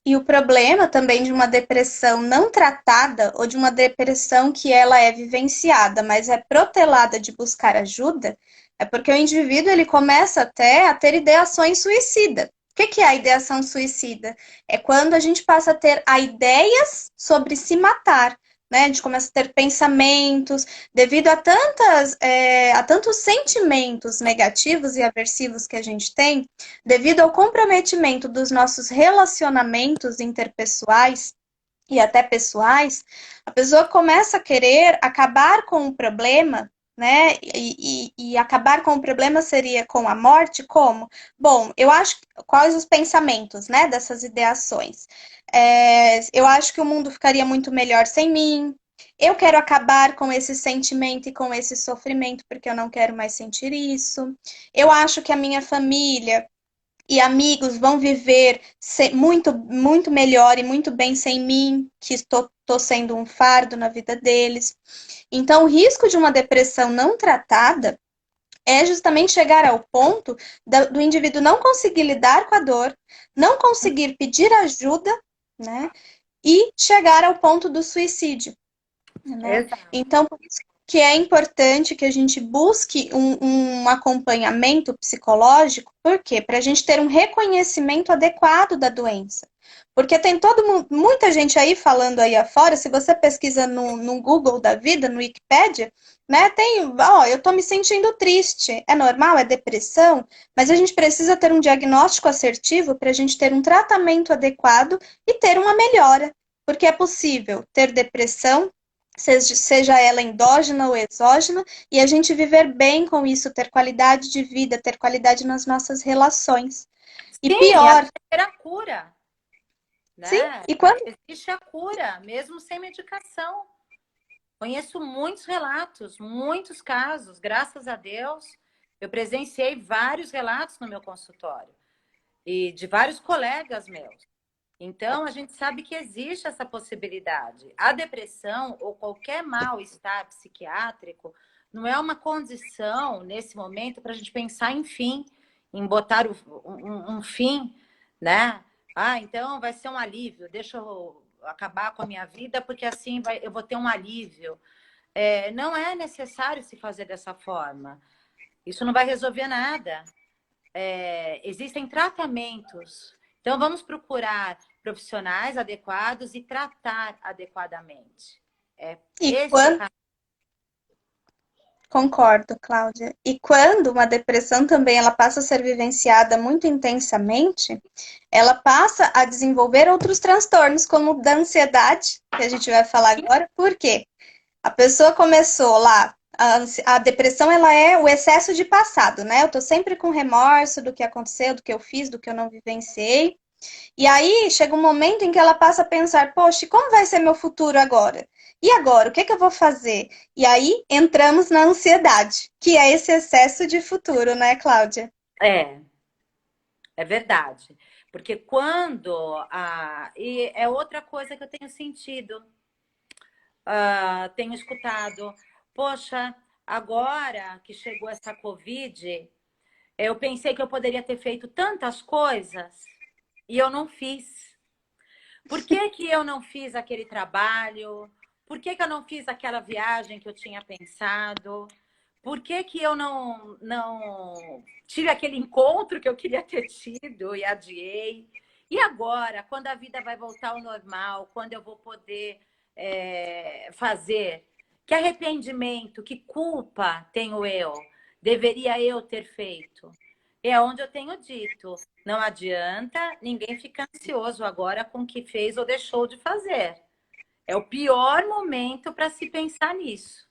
E o problema também de uma depressão não tratada ou de uma depressão que ela é vivenciada, mas é protelada de buscar ajuda, é porque o indivíduo ele começa até a ter ideações suicidas. O que é a ideação suicida? É quando a gente passa a ter ideias sobre se matar, né? A gente começa a ter pensamentos devido a tantos sentimentos negativos e aversivos que a gente tem, devido ao comprometimento dos nossos relacionamentos interpessoais e até pessoais, a pessoa começa a querer acabar com o problema, né? E acabar com o problema seria com a morte, como? Bom, eu acho quais os pensamentos, né, dessas ideações. Eu acho que o mundo ficaria muito melhor sem mim. Eu quero acabar com esse sentimento e com esse sofrimento porque eu não quero mais sentir isso. Eu acho que a minha família e amigos vão viver muito melhor e muito bem sem mim, que estou sendo um fardo na vida deles. Então, o risco de uma depressão não tratada é justamente chegar ao ponto do indivíduo não conseguir lidar com a dor, não conseguir pedir ajuda, né? E chegar ao ponto do suicídio, né? Exato. Então, por isso que é importante que a gente busque um acompanhamento psicológico, por quê? Para a gente ter um reconhecimento adequado da doença. Porque tem muita gente aí falando aí afora, se você pesquisa no Google da vida, no Wikipedia, né, eu tô me sentindo triste, é normal, é depressão, mas a gente precisa ter um diagnóstico assertivo para a gente ter um tratamento adequado e ter uma melhora, porque é possível ter depressão, seja ela endógena ou exógena, e a gente viver bem com isso, ter qualidade de vida, ter qualidade nas nossas relações. E Sim, pior, ter a cura, sim, né? e quando Existe a cura, mesmo sem medicação. Conheço muitos relatos, muitos casos, graças a Deus. Eu presenciei vários relatos no meu consultório e de vários colegas meus. Então, a gente sabe que existe essa possibilidade. A depressão ou qualquer mal-estar psiquiátrico não é uma condição, nesse momento, para a gente pensar em fim, em botar um fim, né? Ah, então vai ser um alívio, deixa eu acabar com a minha vida, porque assim eu vou ter um alívio. Não é necessário se fazer dessa forma. Isso não vai resolver nada. Existem tratamentos. Então, vamos procurar profissionais adequados e tratar adequadamente. e Esse é o quando caminho. Concordo, Cláudia. E quando uma depressão também ela passa a ser vivenciada muito intensamente, ela passa a desenvolver outros transtornos, como o da ansiedade, que a gente vai falar agora. Por quê? A pessoa começou lá, a depressão ela é o excesso de passado, né? Eu tô sempre com remorso do que aconteceu, do que eu fiz, do que eu não vivenciei. E aí chega um momento em que ela passa a pensar, poxa, como vai ser meu futuro agora? E agora, o que eu vou fazer? E aí entramos na ansiedade, que é esse excesso de futuro, né, Cláudia? É, é verdade. Porque quando. E é outra coisa que eu tenho sentido, tenho escutado. Poxa, agora que chegou essa Covid, eu pensei que eu poderia ter feito tantas coisas e eu não fiz. Por que que eu não fiz aquele trabalho? Por que que eu não fiz aquela viagem que eu tinha pensado? Por que que eu não tive aquele encontro que eu queria ter tido e adiei? E agora, quando a vida vai voltar ao normal, quando eu vou poder fazer? Que arrependimento, que culpa tenho eu? Deveria eu ter feito? É onde eu tenho dito. Não adianta ninguém ficar ansioso agora com o que fez ou deixou de fazer. É o pior momento para se pensar nisso.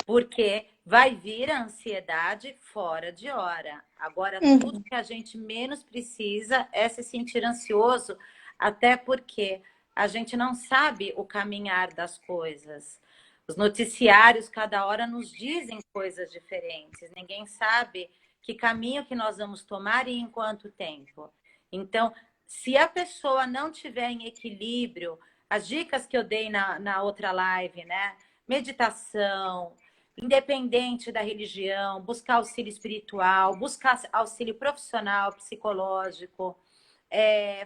Porque vai vir a ansiedade fora de hora. Agora, tudo Uhum. que a gente menos precisa é se sentir ansioso, até porque a gente não sabe o caminhar das coisas. Os noticiários, cada hora, nos dizem coisas diferentes. Ninguém sabe que caminho que nós vamos tomar e em quanto tempo. Então, se a pessoa não tiver em equilíbrio, as dicas que eu dei na outra live, né? Meditação, independente da religião, buscar auxílio espiritual, buscar auxílio profissional, psicológico,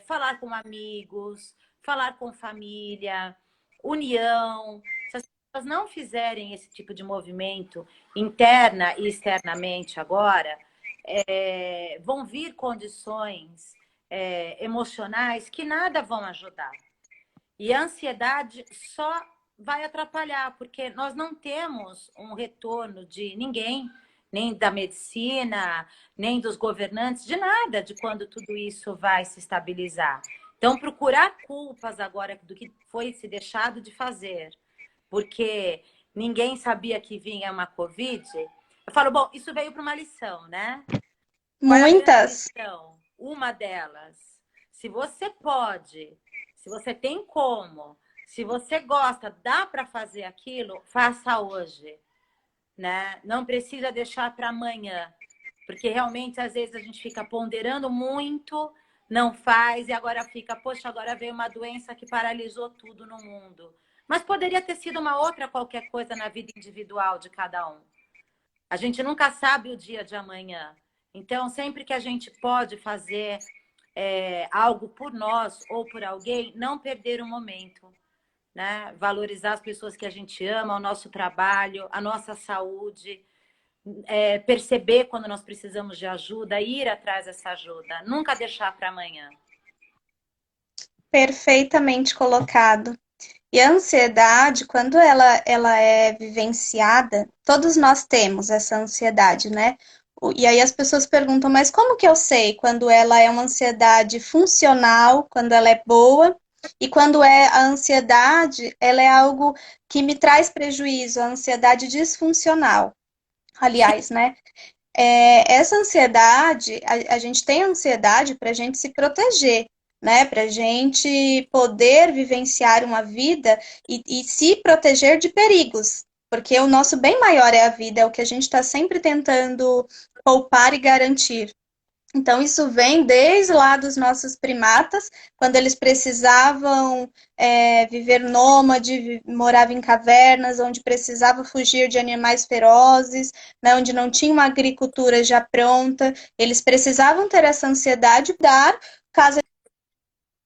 falar com amigos, falar com família, união. Se as pessoas não fizerem esse tipo de movimento interna e externamente agora, vão vir condições emocionais que nada vão ajudar. E a ansiedade só vai atrapalhar, porque nós não temos um retorno de ninguém, nem da medicina, nem dos governantes, de nada, de quando tudo isso vai se estabilizar. Então, procurar culpas agora do que foi se deixado de fazer, porque ninguém sabia que vinha uma Covid. Eu falo, bom, isso veio para uma lição, né? Qual é a grande Muitas. lição? Uma delas. Se você pode, se você tem como, se você gosta, dá para fazer aquilo, faça hoje, né? Não precisa deixar para amanhã, porque realmente às vezes a gente fica ponderando muito, não faz e agora fica, poxa, agora veio uma doença que paralisou tudo no mundo. Mas poderia ter sido uma outra qualquer coisa na vida individual de cada um. A gente nunca sabe o dia de amanhã. Então, sempre que a gente pode fazer algo por nós ou por alguém, não perder o momento, né? Valorizar as pessoas que a gente ama, o nosso trabalho, a nossa saúde, perceber quando nós precisamos de ajuda, ir atrás dessa ajuda, nunca deixar para amanhã. Perfeitamente colocado. E a ansiedade, quando ela é vivenciada, todos nós temos essa ansiedade, né? E aí as pessoas perguntam, mas como que eu sei quando ela é uma ansiedade funcional, quando ela é boa, e quando é a ansiedade, ela é algo que me traz prejuízo, a ansiedade disfuncional. Aliás, né? Essa ansiedade, a gente tem ansiedade para a gente se proteger, né? Para a gente poder vivenciar uma vida e se proteger de perigos, porque o nosso bem maior é a vida, é o que a gente está sempre tentando poupar e garantir. Então, isso vem desde lá dos nossos primatas, quando eles precisavam viver nômade, moravam em cavernas, onde precisava fugir de animais ferozes, né, onde não tinha uma agricultura já pronta. Eles precisavam ter essa ansiedade, dar, caso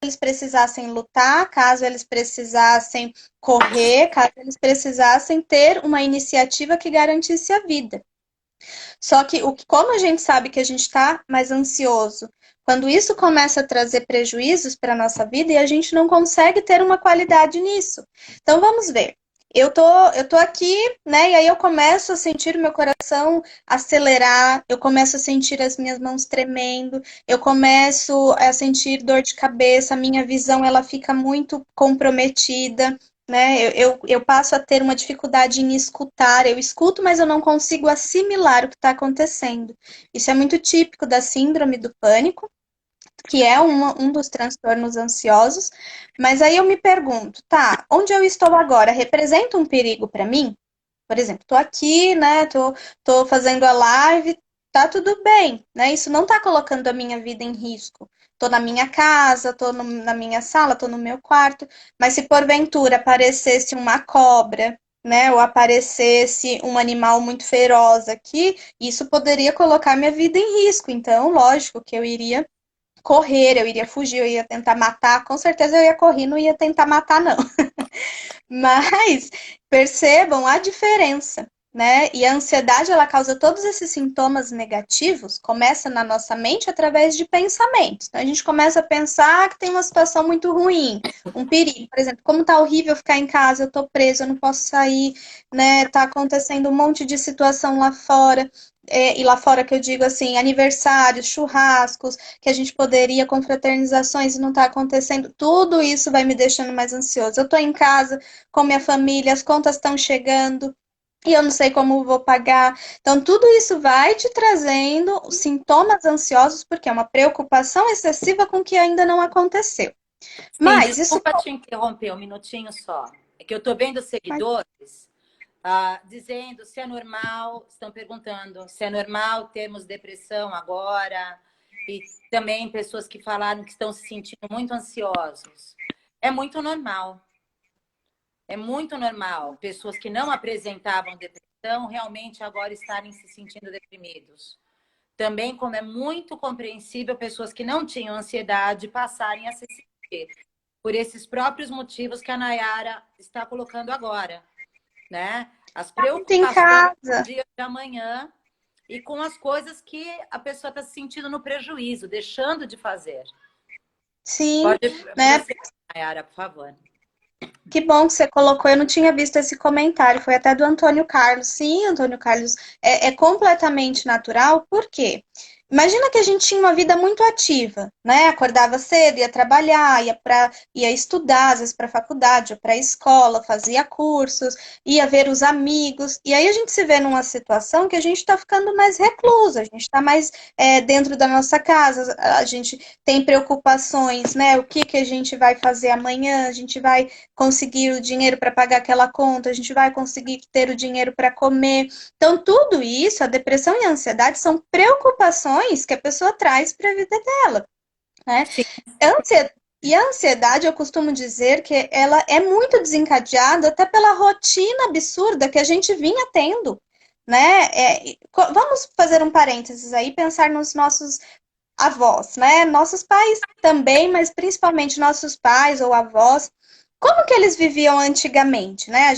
eles precisassem lutar, caso eles precisassem correr, caso eles precisassem ter uma iniciativa que garantisse a vida. Só que como a gente sabe que a gente está mais ansioso, quando isso começa a trazer prejuízos para a nossa vida e a gente não consegue ter uma qualidade nisso. Então vamos ver. Eu tô aqui, né? E aí eu começo a sentir o meu coração acelerar, eu começo a sentir as minhas mãos tremendo, eu começo a sentir dor de cabeça, a minha visão ela fica muito comprometida, né? Eu passo a ter uma dificuldade em escutar. Eu escuto, mas eu não consigo assimilar o que está acontecendo. Isso é muito típico da síndrome do pânico, que é um dos transtornos ansiosos. Mas aí eu me pergunto, tá, onde eu estou agora representa um perigo para mim? Por exemplo, tô aqui, né? Tô fazendo a live, tá tudo bem, né? Isso não tá colocando a minha vida em risco. Tô na minha casa, na minha sala, tô no meu quarto, mas se porventura aparecesse uma cobra, né, ou aparecesse um animal muito feroz aqui, isso poderia colocar minha vida em risco. Então, lógico que eu iria correr, eu iria fugir, eu ia tentar matar, com certeza eu ia correr, não ia tentar matar, não. Mas percebam a diferença, né? E a ansiedade, ela causa todos esses sintomas negativos, começa na nossa mente através de pensamentos. Então a gente começa a pensar que tem uma situação muito ruim, um perigo, por exemplo, como tá horrível ficar em casa, eu tô preso, eu não posso sair, né? Tá acontecendo um monte de situação lá fora. E lá fora que eu digo assim, aniversários, churrascos, que a gente poderia, confraternizações e não está acontecendo, tudo isso vai me deixando mais ansioso. Eu estou em casa, com minha família, as contas estão chegando e eu não sei como vou pagar. Então, tudo isso vai te trazendo sintomas ansiosos, porque é uma preocupação excessiva com o que ainda não aconteceu. Sim, Mas isso. desculpa te interromper um minutinho só. É que eu estou vendo seguidores dizendo se é normal, estão perguntando se é normal termos depressão agora, e também pessoas que falaram que estão se sentindo muito ansiosos. É muito normal. É muito normal pessoas que não apresentavam depressão realmente agora estarem se sentindo deprimidos. Também, como é muito compreensível, pessoas que não tinham ansiedade passarem a se sentir por esses próprios motivos que a Nayara está colocando agora, né? As Muito em preocupações do casa. dia de amanhã e com as coisas que a pessoa está se sentindo no prejuízo, deixando de fazer. Sim, Pode né? prosseguir, Nayara, por favor. Que bom que você colocou, eu não tinha visto esse comentário, foi até do Antônio Carlos. Sim, Antônio Carlos, é completamente natural, por quê? Imagina que a gente tinha uma vida muito ativa, né? Acordava cedo, ia trabalhar, ia estudar, às vezes para a faculdade ou para a escola, fazia cursos, ia ver os amigos, e aí a gente se vê numa situação que a gente está ficando mais recluso, a gente está mais dentro da nossa casa, a gente tem preocupações, né? O que que a gente vai fazer amanhã, a gente vai conseguir o dinheiro para pagar aquela conta, a gente vai conseguir ter o dinheiro para comer. Então, tudo isso, a depressão e a ansiedade são preocupações que a pessoa traz para a vida dela, né? Sim. E a ansiedade, eu costumo dizer que ela é muito desencadeada até pela rotina absurda que a gente vinha tendo, né? Vamos fazer um parênteses aí, pensar nos nossos avós, né? Nossos pais também, mas principalmente nossos pais ou avós, como que eles viviam antigamente, né?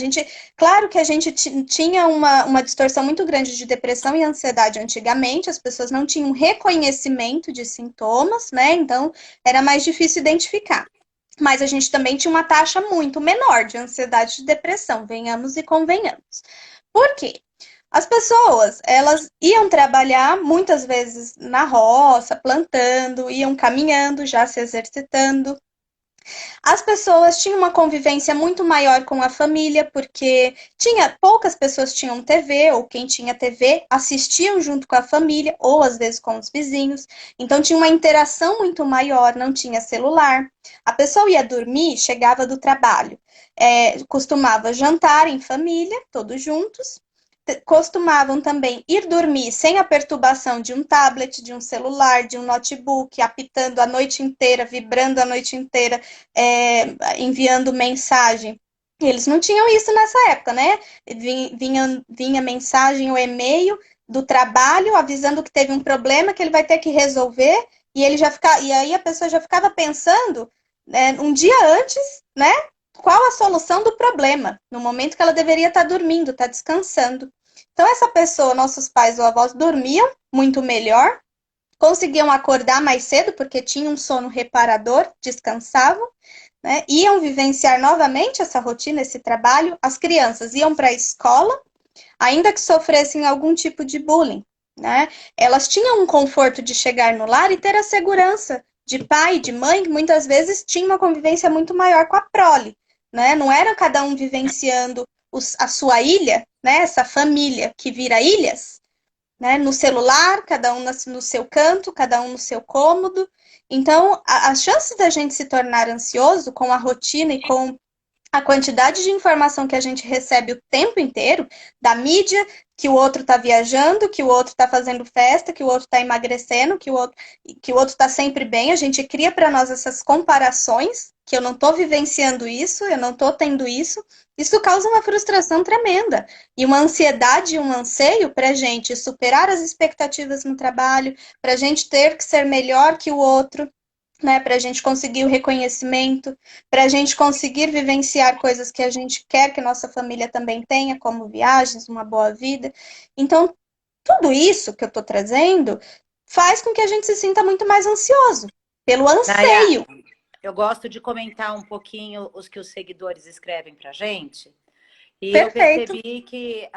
Claro que a gente tinha uma distorção muito grande de depressão e ansiedade antigamente, as pessoas não tinham reconhecimento de sintomas, né? Então era mais difícil identificar. Mas a gente também tinha uma taxa muito menor de ansiedade e de depressão, venhamos e convenhamos. Por quê? As pessoas, elas iam trabalhar muitas vezes na roça, plantando, iam caminhando, já se exercitando. As pessoas tinham uma convivência muito maior com a família, porque poucas pessoas tinham TV, ou quem tinha TV assistiam junto com a família, ou às vezes com os vizinhos. Então tinha uma interação muito maior, não tinha celular. A pessoa ia dormir, chegava do trabalho, costumava jantar em família, todos juntos, costumavam também ir dormir sem a perturbação de um tablet, de um celular, de um notebook, apitando a noite inteira, vibrando a noite inteira, enviando mensagem. Eles não tinham isso nessa época, né? Vinha mensagem ou e-mail do trabalho avisando que teve um problema que ele vai ter que resolver e aí a pessoa já ficava pensando, né, um dia antes, né? Qual a solução do problema, no momento que ela deveria estar dormindo, estar descansando. Então, essa pessoa, nossos pais ou avós, dormiam muito melhor, conseguiam acordar mais cedo, porque tinham um sono reparador, descansavam, né? Iam vivenciar novamente essa rotina, esse trabalho. As crianças iam para a escola, ainda que sofressem algum tipo de bullying, né? Elas tinham um conforto de chegar no lar e ter a segurança de pai e de mãe, que muitas vezes tinha uma convivência muito maior com a prole, né? Não era cada um vivenciando a sua ilha, né? Essa família que vira ilhas, né? No celular, cada um no seu canto, cada um no seu cômodo. Então, a chance da gente se tornar ansioso com a rotina e com a quantidade de informação que a gente recebe o tempo inteiro, da mídia, que o outro está viajando, que o outro está fazendo festa, que o outro está emagrecendo, que o outro está sempre bem, a gente cria para nós essas comparações, que eu não estou vivenciando isso, eu não estou tendo isso causa uma frustração tremenda, e uma ansiedade e um anseio para a gente superar as expectativas no trabalho, para a gente ter que ser melhor que o outro, né, para a gente conseguir o reconhecimento, para a gente conseguir vivenciar coisas que a gente quer que nossa família também tenha, como viagens, uma boa vida. Então, tudo isso que eu estou trazendo faz com que a gente se sinta muito mais ansioso, pelo Nayara, anseio. eu gosto de comentar um pouquinho os que os seguidores escrevem para a gente. E eu Perfeito. percebi que,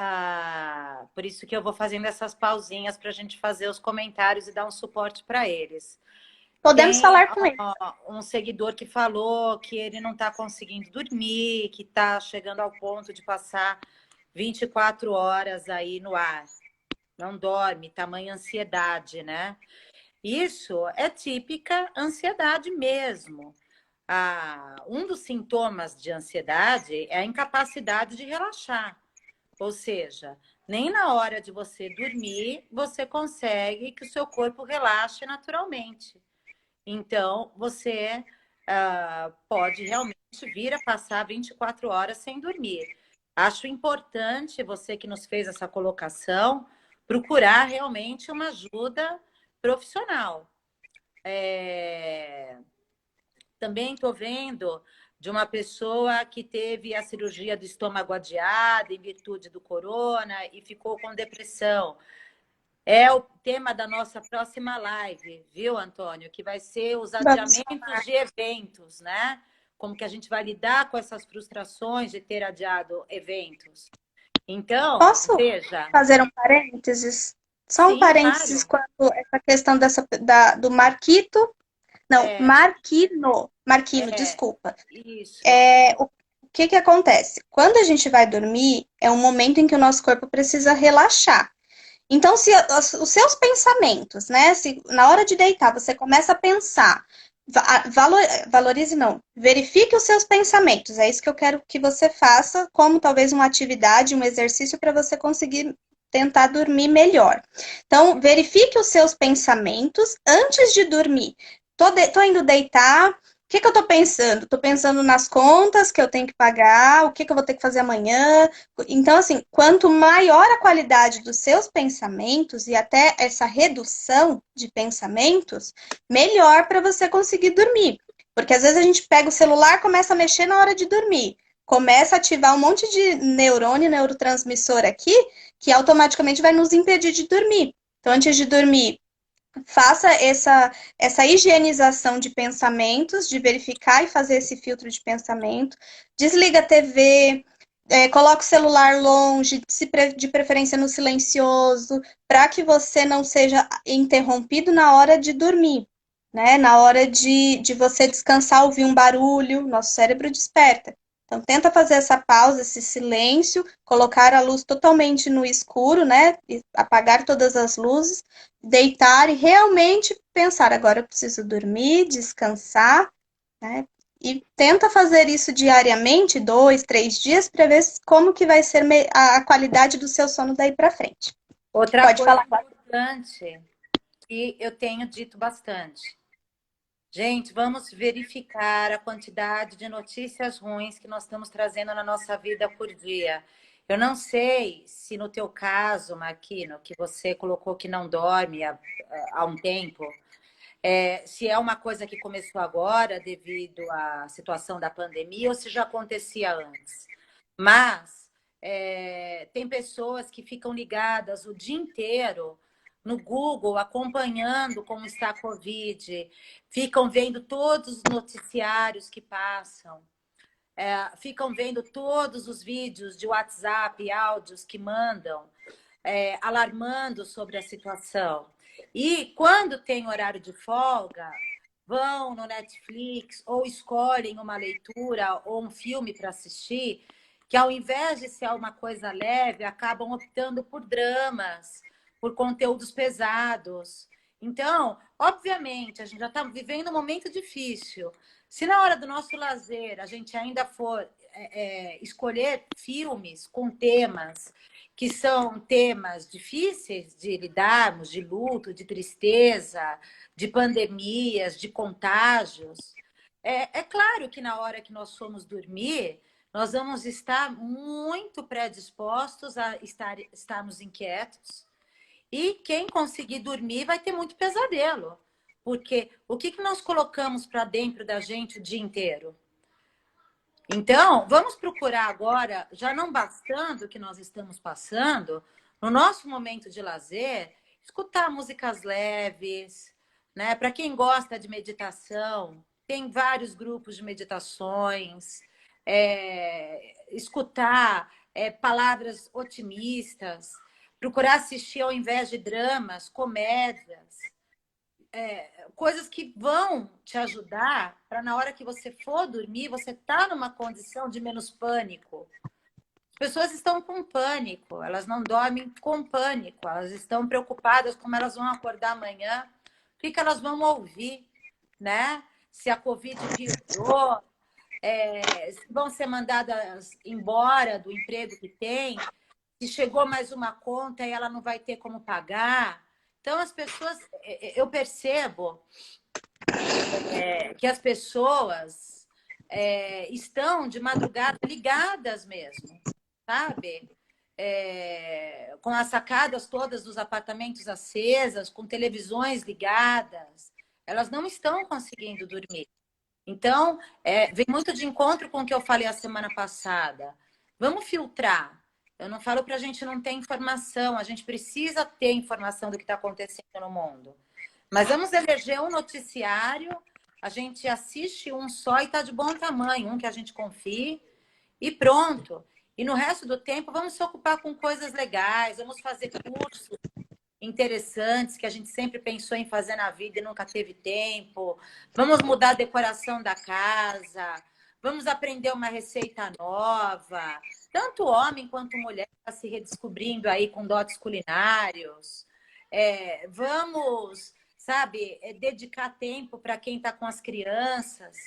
por isso que eu vou fazendo essas pausinhas para a gente fazer os comentários e dar um suporte para eles. Podemos Tem falar com ele. um seguidor que falou que ele não está conseguindo dormir, que está chegando ao ponto de passar 24 horas aí no ar. Não dorme, tamanha ansiedade, né? Isso é típica ansiedade mesmo. Um dos sintomas de ansiedade é a incapacidade de relaxar. Ou seja, nem na hora de você dormir, você consegue que o seu corpo relaxe naturalmente. Então, você pode realmente vir a passar 24 horas sem dormir. Acho importante você que nos fez essa colocação procurar realmente uma ajuda profissional. Também estou vendo de uma pessoa que teve a cirurgia do estômago adiada em virtude do corona e ficou com depressão. É o tema da nossa próxima live, viu, Antônio? Que vai ser os Vamos. adiamentos de eventos, né? Como que a gente vai lidar com essas frustrações de ter adiado eventos. Então, Posso veja. fazer um parênteses? Só um Sim, parênteses claro. quanto a essa questão do Marquito. Não, É, Marquino. Marquino, é, desculpa. isso. O que que acontece? Quando a gente vai dormir, é um momento em que o nosso corpo precisa relaxar. Então, se os seus pensamentos, né? Se na hora de deitar você começa a pensar, valorize não, verifique os seus pensamentos. É isso que eu quero que você faça, como talvez uma atividade, um exercício para você conseguir tentar dormir melhor. Então, verifique os seus pensamentos antes de dormir. Tô indo deitar. O que que eu tô pensando? Tô pensando nas contas que eu tenho que pagar, o que que eu vou ter que fazer amanhã, então, assim, quanto maior a qualidade dos seus pensamentos e até essa redução de pensamentos, melhor para você conseguir dormir. Porque às vezes a gente pega o celular, começa a mexer na hora de dormir, começa a ativar um monte de neurônio, neurotransmissor aqui, que automaticamente vai nos impedir de dormir. Então, antes de dormir, faça essa higienização de pensamentos, de verificar e fazer esse filtro de pensamento. Desliga a TV, coloca o celular longe, de preferência no silencioso, para que você não seja interrompido na hora de dormir. Né? Na hora de você descansar, ouvir um barulho, nosso cérebro desperta. Então, tenta fazer essa pausa, esse silêncio, colocar a luz totalmente no escuro, né? E apagar todas as luzes, deitar e realmente pensar, agora eu preciso dormir, descansar, né? E tenta fazer isso diariamente, 2, 3 dias, para ver como que vai ser a qualidade do seu sono daí para frente. Outra Pode coisa falar. importante que eu tenho dito bastante. Gente, vamos verificar a quantidade de notícias ruins que nós estamos trazendo na nossa vida por dia. Eu não sei se no teu caso, Marquino, que você colocou que não dorme há um tempo, se é uma coisa que começou agora devido à situação da pandemia ou se já acontecia antes. Mas tem pessoas que ficam ligadas o dia inteiro no Google, acompanhando como está a Covid, ficam vendo todos os noticiários que passam, ficam vendo todos os vídeos de WhatsApp, áudios que mandam, alarmando sobre a situação. E quando tem horário de folga, vão no Netflix ou escolhem uma leitura ou um filme para assistir, que ao invés de ser uma coisa leve, acabam optando por dramas, por conteúdos pesados. Então, obviamente, a gente já está vivendo um momento difícil. Se na hora do nosso lazer a gente ainda for escolher filmes com temas que são temas difíceis de lidarmos, de luto, de tristeza, de pandemias, de contágios, é claro que na hora que nós formos dormir, nós vamos estar muito predispostos a estarmos inquietos. E quem conseguir dormir vai ter muito pesadelo. Porque o que nós colocamos para dentro da gente o dia inteiro? Então, vamos procurar agora, já não bastando o que nós estamos passando, no nosso momento de lazer, escutar músicas leves, né? Para quem gosta de meditação, tem vários grupos de meditações, escutar palavras otimistas, procurar assistir ao invés de dramas, comédias, coisas que vão te ajudar para na hora que você for dormir, você tá numa condição de menos pânico. As pessoas estão com pânico, elas não dormem com pânico, elas estão preocupadas como elas vão acordar amanhã, o que elas vão ouvir, né? Se a Covid piorou, se vão ser mandadas embora do emprego que tem, se chegou mais uma conta e ela não vai ter como pagar. Então, as pessoas, eu percebo que as pessoas estão de madrugada ligadas mesmo, sabe? Com as sacadas todas dos apartamentos acesas, com televisões ligadas, elas não estão conseguindo dormir. Então, vem muito de encontro com o que eu falei a semana passada. Vamos filtrar. Eu não falo para a gente não ter informação, a gente precisa ter informação do que está acontecendo no mundo. Mas vamos eleger um noticiário, a gente assiste um só e está de bom tamanho, um que a gente confie, e pronto. E no resto do tempo, vamos se ocupar com coisas legais, vamos fazer cursos interessantes que a gente sempre pensou em fazer na vida e nunca teve tempo. Vamos mudar a decoração da casa, vamos aprender uma receita nova. Tanto homem quanto mulher está se redescobrindo aí com dotes culinários. Vamos, sabe, dedicar tempo para quem está com as crianças.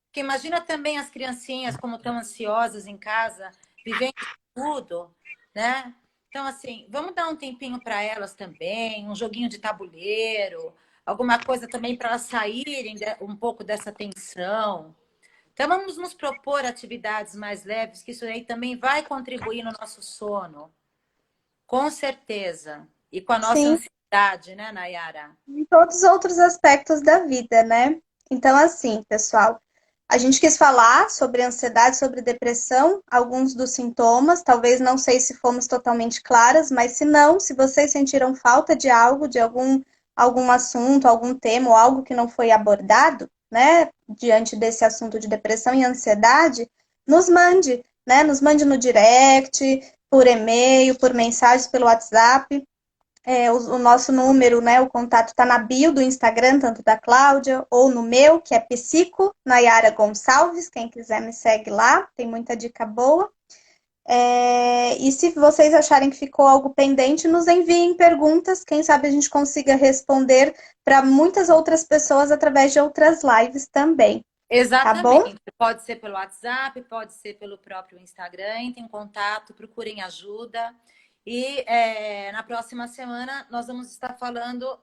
Porque imagina também as criancinhas como estão ansiosas em casa, vivendo tudo, né? Então, assim, vamos dar um tempinho para elas também, um joguinho de tabuleiro, alguma coisa também para elas saírem um pouco dessa tensão. Então, vamos nos propor atividades mais leves, que isso aí também vai contribuir no nosso sono, com certeza. E com a nossa Sim, ansiedade, né, Nayara? em todos os outros aspectos da vida, né? Então, assim, pessoal, a gente quis falar sobre ansiedade, sobre depressão, alguns dos sintomas, talvez não sei se fomos totalmente claras, mas se não, se vocês sentiram falta de algo, de algum assunto, algum tema ou algo que não foi abordado, né, diante desse assunto de depressão e ansiedade, nos mande, né? Nos mande no direct, por e-mail, por mensagens pelo WhatsApp. O nosso número, né, o contato está na bio do Instagram, tanto da Cláudia, ou no meu, que é Psico Nayara Gonçalves, quem quiser me segue lá, tem muita dica boa. E se vocês acharem que ficou algo pendente, nos enviem perguntas, quem sabe a gente consiga responder para muitas outras pessoas através de outras lives também, tá bom? Exatamente. Pode ser pelo WhatsApp, pode ser pelo próprio Instagram. Entrem em contato, procurem ajuda. E na próxima semana nós vamos estar falando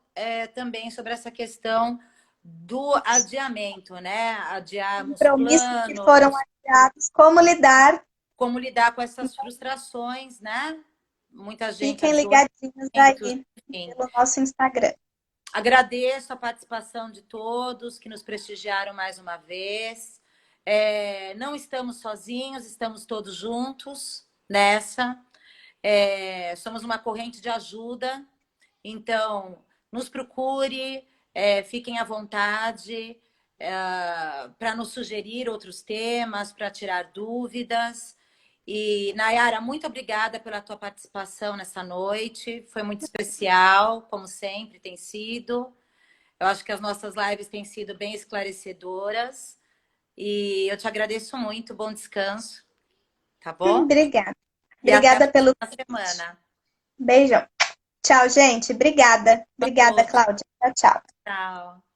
também sobre essa questão do adiamento, né? Adiarmos Compromissos que foram planos, adiados, como lidar, como lidar com essas frustrações, né? Muita gente fiquem adiou ligadinhos eventos, aí enfim. pelo nosso Instagram. Agradeço a participação de todos que nos prestigiaram mais uma vez. Não estamos sozinhos, estamos todos juntos nessa. Somos uma corrente de ajuda, então nos procure, fiquem à vontade para nos sugerir outros temas, para tirar dúvidas. E, Nayara, muito obrigada pela tua participação nessa noite. Foi muito especial, como sempre tem sido. Eu acho que as nossas lives têm sido bem esclarecedoras. E eu te agradeço muito. Bom descanso, tá bom? Obrigada. E até a Obrigada pelo próxima semana. beijão. Tchau, gente. Obrigada. A Obrigada, todos. Cláudia. Tchau, tchau. Tchau.